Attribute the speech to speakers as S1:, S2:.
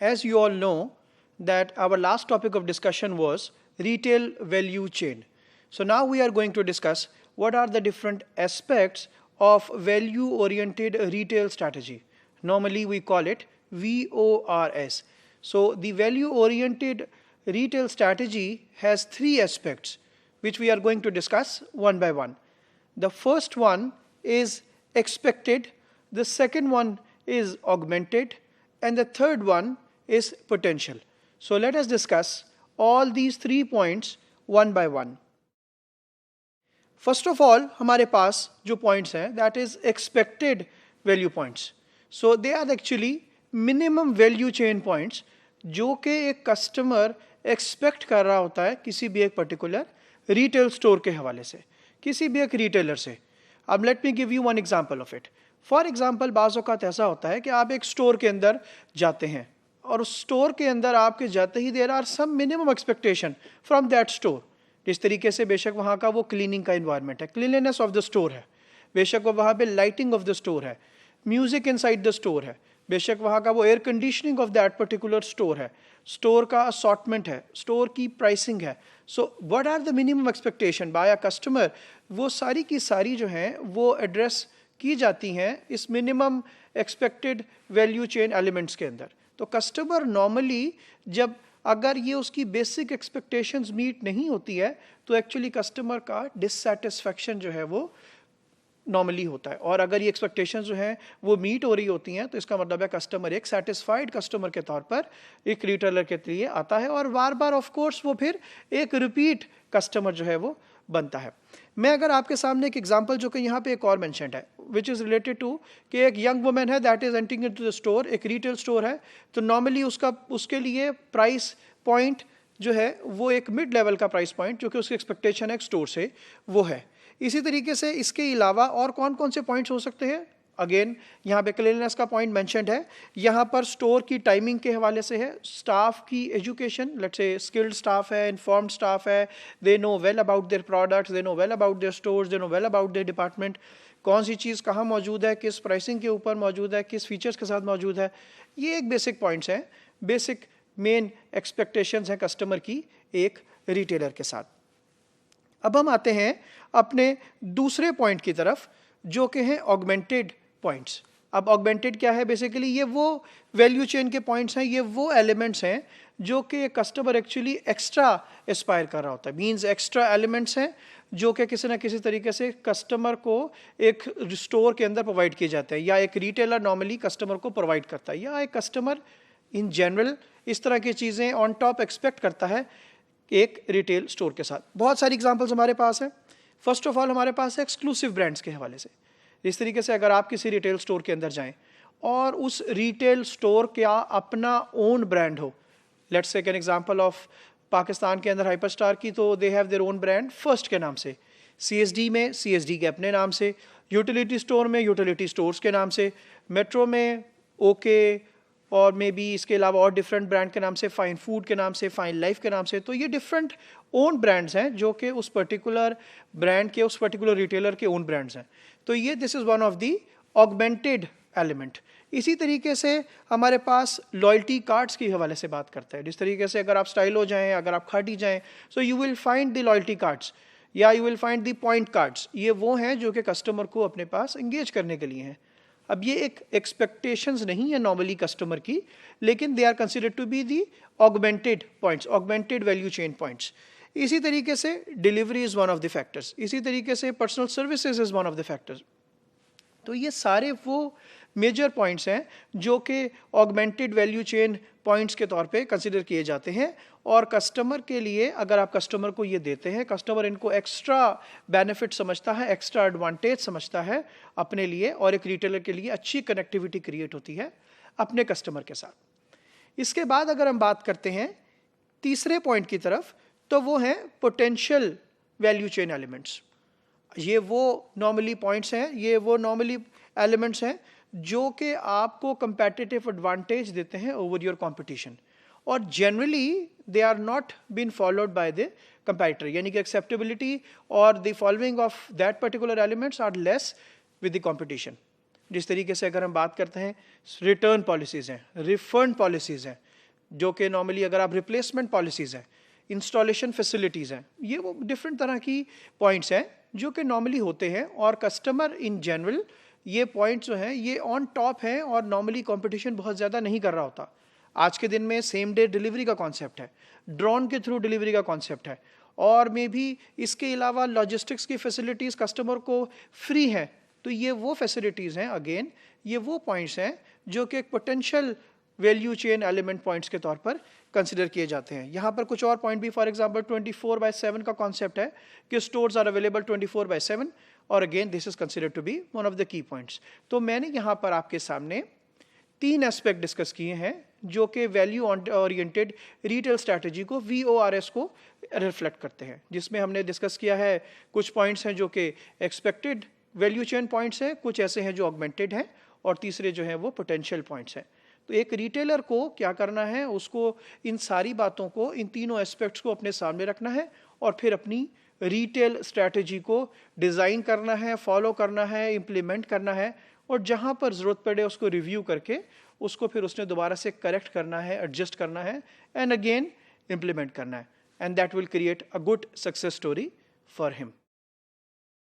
S1: as you all know that our last topic of discussion was retail value chain. So now we are going to discuss what are the different aspects of value oriented retail strategy. Normally we call it VORS. So the value oriented retail strategy has three aspects which we are going to discuss one by one. The first one is expected, the second one is augmented, and the third one is potential. So let us discuss all these 3 points one by one. First of all, हमारे पास जो points हैं, that is expected value points. So they are actually minimum value chain points जो कि एक customer expect कर रहा होता है किसी भी एक particular retail store के हवाले से, किसी भी एक retailer से. अब let me give you one example of it. For example बाज़ औक़ात ऐसा होता है कि आप एक स्टोर के अंदर जाते हैं और उस स्टोर के अंदर आपके जाते ही there are some minimum expectation from that store. जिस तरीके से बेशक वहाँ का वो क्लीनिंग का इन्वायरमेंट है, क्लीनलीनेस ऑफ द स्टोर है, बेशक वो वहाँ पे लाइटिंग ऑफ द स्टोर है, म्यूजिक इनसाइड द स्टोर है, बेशक वहाँ का वो air conditioning of that particular store है, स्टोर का असॉर्टमेंट है, स्टोर की प्राइसिंग है. So what are the minimum expectation by a customer, वो सारी की सारी जो हैं वो एड्रेस की जाती हैं इस minimum expected value chain elements के अंदर. तो कस्टमर नॉर्मली जब अगर ये उसकी बेसिक एक्सपेक्टेशंस मीट नहीं होती है तो एक्चुअली कस्टमर का डिससैटिस्फैक्शन जो है वो नॉर्मली होता है, और अगर ये एक्सपेक्टेशंस जो हैं वो मीट हो रही होती हैं तो इसका मतलब है कस्टमर एक सेटिस्फाइड कस्टमर के तौर पर एक रिटेलर के लिए आता है और बार बार ऑफ कोर्स वो फिर एक रिपीट कस्टमर जो है वो बनता है. मैं अगर आपके सामने एक एग्जांपल जो कि यहाँ पे एक और मेंशन्ड है विच इज़ रिलेटेड टू कि एक यंग वुमेन है that is entering into the store, एक रिटेल स्टोर है, तो नॉर्मली उसके लिए प्राइस पॉइंट जो है वो एक मिड लेवल का प्राइस पॉइंट जो कि उसकी एक्सपेक्टेशन है एक स्टोर से वो है. इसी तरीके से इसके अलावा और कौन कौन से पॉइंट्स हो सकते हैं, अगेन यहाँ पे क्लीननेस का पॉइंट मेंशन्ड है, यहाँ पर स्टोर की टाइमिंग के हवाले से है, स्टाफ की education, let's say skilled staff है, इन्फॉर्म्ड स्टाफ है, they know well about their products, they know well about their stores, they know well about their department, कौन सी चीज़ कहाँ मौजूद है, किस प्राइसिंग के ऊपर मौजूद है, किस फीचर्स के साथ मौजूद है. ये एक बेसिक पॉइंट्स हैं, बेसिक मेन एक्सपेक्टेशंस हैं कस्टमर की एक रिटेलर के साथ. अब हम आते हैं अपने दूसरे पॉइंट की तरफ जो कि हैं ऑगमेंटेड पॉइंट्स. अब ऑगमेंटेड क्या है, बेसिकली ये वो वैल्यू चेन के पॉइंट्स हैं, ये वो एलिमेंट्स हैं जो कि कस्टमर एक्चुअली एक्स्ट्रा एस्पायर कर रहा होता है, मींस एक्स्ट्रा एलिमेंट्स हैं जो कि किसी ना किसी तरीके से कस्टमर को एक स्टोर के अंदर प्रोवाइड किए जाते हैं, या एक रिटेलर नॉर्मली कस्टमर को प्रोवाइड करता है, या एक कस्टमर इन जनरल इस तरह की चीज़ें ऑन टॉप एक्सपेक्ट करता है एक रिटेल स्टोर के साथ. बहुत सारी एग्जांपल्स हमारे पास हैं. फर्स्ट ऑफ ऑल हमारे पास है एक्सक्लूसिव ब्रांड्स के हवाले से. इस तरीके से अगर आप किसी रिटेल स्टोर के अंदर जाएं और उस रिटेल स्टोर का अपना ओन ब्रांड हो, let's take an example of Pakistan के अंदर हाइपरस्टार की, तो they have their own brand first के नाम से, CSD में CSD के अपने नाम से, यूटिलिटी स्टोर में यूटिलिटी स्टोर्स के नाम से, मेट्रो में ओके, और मे बी इसके अलावा और डिफरेंट ब्रांड के नाम से, फाइन फूड के नाम से, फाइन लाइफ के नाम से. तो ये डिफरेंट ओन ब्रांड्स हैं जो कि उस पर्टिकुलर ब्रांड के, उस पर्टिकुलर रिटेलर के ओन ब्रांड्स हैं. तो ये this is one of the augmented element. इसी तरीके से हमारे पास लॉयल्टी कार्ड्स के हवाले से बात करता है. जिस तरीके से अगर आप स्टाइल हो जाएँ, अगर आप खाटी जाएँ, so you will find the loyalty cards या you will find the point cards. ये वो हैं जो कि कस्टमर को अपने पास इंगेज करने के लिए हैं. अब ये एक एक्सपेक्टेशंस नहीं है नॉर्मली कस्टमर की, लेकिन they are considered to be the augmented points, augmented value chain points. इसी तरीके से delivery is one of the factors, इसी तरीके से personal services is one of the factors. तो ये सारे वो मेजर पॉइंट्स हैं जो कि ऑगमेंटेड वैल्यू चेन पॉइंट्स के तौर पे कंसिडर किए जाते हैं, और कस्टमर के लिए अगर आप कस्टमर को ये देते हैं, कस्टमर इनको एक्स्ट्रा बेनिफिट समझता है, एक्स्ट्रा एडवांटेज समझता है अपने लिए, और एक रिटेलर के लिए अच्छी कनेक्टिविटी क्रिएट होती है अपने कस्टमर के साथ. इसके बाद अगर हम बात करते हैं तीसरे पॉइंट की तरफ, तो वो हैं पोटेंशियल वैल्यू चेन एलिमेंट्स. ये वो नॉर्मली पॉइंट्स हैं, ये वो नॉर्मली एलिमेंट्स हैं जो कि आपको कंपेटिटिव एडवांटेज देते हैं ओवर योर कंपटीशन, और generally they are not been followed by the competitor, यानी कि एक्सेप्टेबिलिटी और the following of that particular elements are less with the competition. जिस तरीके से अगर हम बात करते हैं रिटर्न पॉलिसीज़ हैं, रिफंड पॉलिसीज़ हैं, जो कि नॉर्मली अगर आप रिप्लेसमेंट पॉलिसीज़ हैं, इंस्टॉलेशन फैसिलिटीज़ हैं, ये वो डिफरेंट तरह की पॉइंट्स हैं जो कि नॉर्मली होते हैं, और कस्टमर इन जनरल ये पॉइंट्स जो हैं ये ऑन टॉप हैं और नॉर्मली कंपटीशन बहुत ज़्यादा नहीं कर रहा होता। आज के दिन में सेम डे डिलीवरी का कॉन्सेप्ट है, ड्रोन के थ्रू डिलीवरी का कॉन्सेप्ट है, और मे भी इसके अलावा लॉजिस्टिक्स की फैसिलिटीज़ कस्टमर को फ्री हैं। तो ये वो फैसिलिटीज़ हैं, अगेन ये वो पॉइंट्स हैं जो कि एक potential value chain element points के तौर पर कंसिडर किए जाते हैं। यहाँ पर कुछ और पॉइंट भी, फॉर एग्जांपल 24/7 का कॉन्सेप्ट है कि स्टोर्स आर अवेलेबल 24/7, और again this is considered to be one of the key points. तो मैंने यहाँ पर आपके सामने 3 एस्पेक्ट डिस्कस किए हैं जो कि वैल्यू ओरिएंटेड रिटेल स्ट्रैटेजी को, VORS को रिफ्लेक्ट करते हैं, जिसमें हमने डिस्कस किया है कुछ पॉइंट्स हैं जो कि एक्सपेक्टेड वैल्यू चेन पॉइंट्स हैं, कुछ ऐसे हैं जो ऑगमेंटेड हैं, और तीसरे जो हैं वो पोटेंशियल पॉइंट्स हैं। तो एक रिटेलर को क्या करना है, उसको इन सारी बातों को, इन तीनों एस्पेक्ट्स को अपने सामने रखना है और फिर अपनी रिटेल स्ट्रैटेजी को डिज़ाइन करना है, फॉलो करना है, इम्प्लीमेंट करना है, और जहाँ पर ज़रूरत पड़े उसको रिव्यू करके उसको फिर उसने दोबारा से करेक्ट करना है, एडजस्ट करना है, एंड अगेन इम्प्लीमेंट करना है, and that will create a good success story for him.